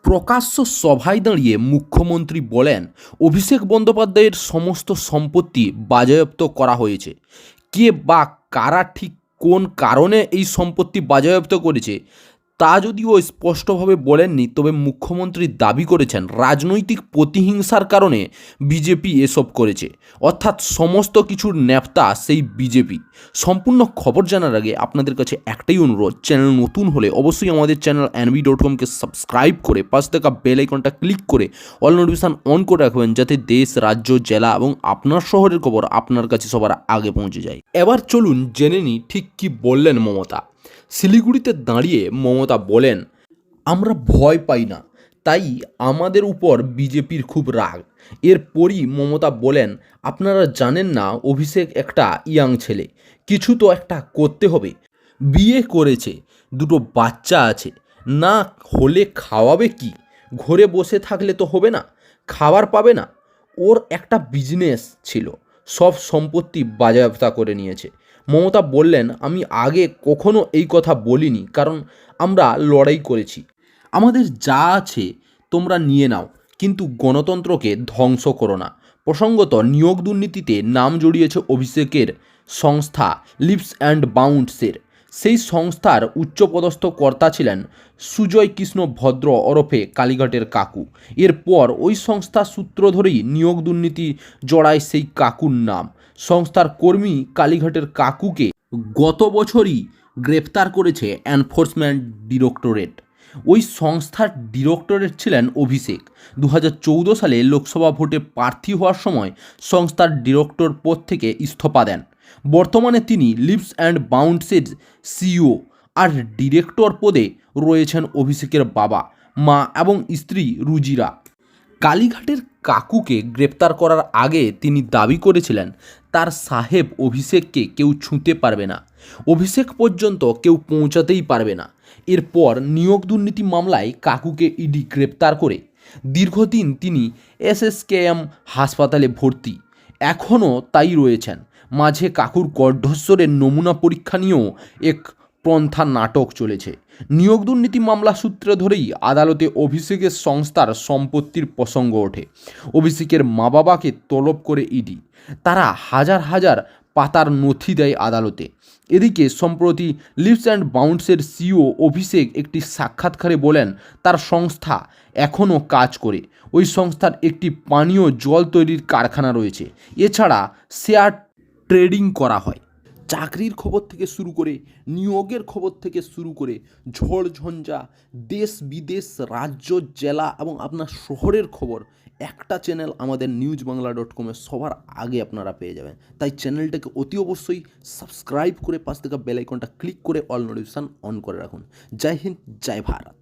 প্রকাশ্য সভায় দাঁড়িয়ে মুখ্যমন্ত্রী বলেন অভিষেক বন্দ্যোপাধ্যায়ের সমস্ত সম্পত্তি বাজেয়াপ্ত করা হয়েছে। কে বা কারা ঠিক কোন কারণে এই সম্পত্তি বাজেয়াপ্ত করেছে তা যদিও স্পষ্টভাবে বলেননি, তবে মুখ্যমন্ত্রী দাবি করেছেন রাজনৈতিক প্রতিহিংসার কারণে বিজেপি এসব করেছে, অর্থাৎ সমস্ত কিছুর নেপথ্যা সেই বিজেপি। সম্পূর্ণ খবর জানার আগে আপনাদের কাছে একটাই অনুরোধ, চ্যানেল নতুন হলে অবশ্যই আমাদের চ্যানেল nv.com-কে সাবস্ক্রাইব করে পাশে থাকা বেল আইকনটা ক্লিক করে অল নোটিফিকেশন অন করে রাখবেন, যাতে দেশ, রাজ্য, জেলা এবং আপনার শহরের খবর আপনার কাছে সবার আগে পৌঁছে যায়। এবার চলুন জেনে নিই ঠিক কী বললেন মমতা। শিলিগুড়িতে দাঁড়িয়ে মমতা বলেন, আমরা ভয় পাই না, তাই আমাদের উপর বিজেপির খুব রাগ। এরপরই মমতা বলেন, আপনারা জানেন না অভিষেক একটা ইয়াং ছেলে, কিছু তো একটা করতে হবে। বিয়ে করেছে, দুটো বাচ্চা আছে, না হলে খাওয়াবে কি? ঘরে বসে থাকলে তো হবে না, খাবার পাবে না। ওর একটা বিজনেস ছিল, সব সম্পত্তি বাজেয়াপ্ত করে নিয়েছে। মমতা বললেন, আমি আগে কখনো এই কথা বলিনি, কারণ আমরা লড়াই করেছি। আমাদের যা আছে তোমরা নিয়ে নাও, কিন্তু গণতন্ত্রকে ধ্বংস করো না। প্রসঙ্গত, নিয়োগ দুর্নীতিতে নাম জড়িয়েছে অভিষেকের সংস্থা লিপস অ্যান্ড বাউন্ডসের। সেই সংস্থার উচ্চপদস্থ কর্তা ছিলেন সুজয় কৃষ্ণ ভদ্র ওরফে কালীঘাটের কাকু। এরপর ওই সংস্থার সূত্র ধরেই নিয়োগ দুর্নীতি জড়ায় সেই কাকুর নাম। সংস্থার কর্মী কালীঘাটের কাকুকে গত বছরই গ্রেপ্তার করেছে এনফোর্সমেন্ট ডিরেক্টরেট। ওই সংস্থার ডিরেক্টরেট ছিলেন অভিষেক। 2014 সালে লোকসভা ভোটে প্রার্থী হওয়ার সময় সংস্থার ডিরেক্টর পদ থেকে ইস্তফা দেন। বর্তমানে তিনি লিপস অ্যান্ড বাউন্ডসের সিইও, আর ডিরেক্টর পদে রয়েছেন অভিষেকের বাবা, মা এবং স্ত্রী রুজিরা। কালীঘাটের কাকুকে গ্রেপ্তার করার আগে তিনি দাবি করেছিলেন তার সাহেব অভিষেককে কেউ ছুঁতে পারবে না, অভিষেক পর্যন্ত কেউ পৌঁছাতেই পারবে না। এরপর নিয়োগ দুর্নীতি মামলায় কাকুকে ইডি গ্রেপ্তার করে। দীর্ঘদিন তিনি এসএসকেএম হাসপাতালে ভর্তি, এখনও তাই রয়েছেন। মাঝে কাকুর কণ্ঠস্বরের নমুনা পরীক্ষা নিয়েও এক পন্থা নাটক চলেছে। নিয়োগ দুর্নীতি মামলা সূত্রে ধরেই আদালতে অভিষেকের সংস্থার সম্পত্তির প্রসঙ্গ ওঠে। অভিষেকের মা বাবাকে তলব করে ইডি, তারা হাজার হাজার পাতার নথি দেয় আদালতে। এদিকে সম্প্রতি লিপস অ্যান্ড বাউন্ডসের সিইও অভিষেক একটি সাক্ষাৎকারে বলেন তার সংস্থা এখনও কাজ করে। ওই সংস্থার একটি পানীয় জল তৈরির কারখানা রয়েছে, এছাড়া শেয়ার ট্রেডিং করা হয়। চাকরির খবর থেকে শুরু করে নিয়োগের খবর থেকে শুরু করে ঝড় ঝঞ্ঝা, দেশ বিদেশ, রাজ্য, জেলা এবং আপনার শহরের খবর একটা চ্যানেল আমাদের newsbangla.com সবার আগে আপনারা পেয়ে যাবেন। তাই চ্যানেলটাকে অতি অবশ্যই সাবস্ক্রাইব করে পাশ থেকে বেল আইকনটা ক্লিক করে অল নোটিফিকেশন অন করে রাখুন। জয় হিন্দ, জয় ভারত।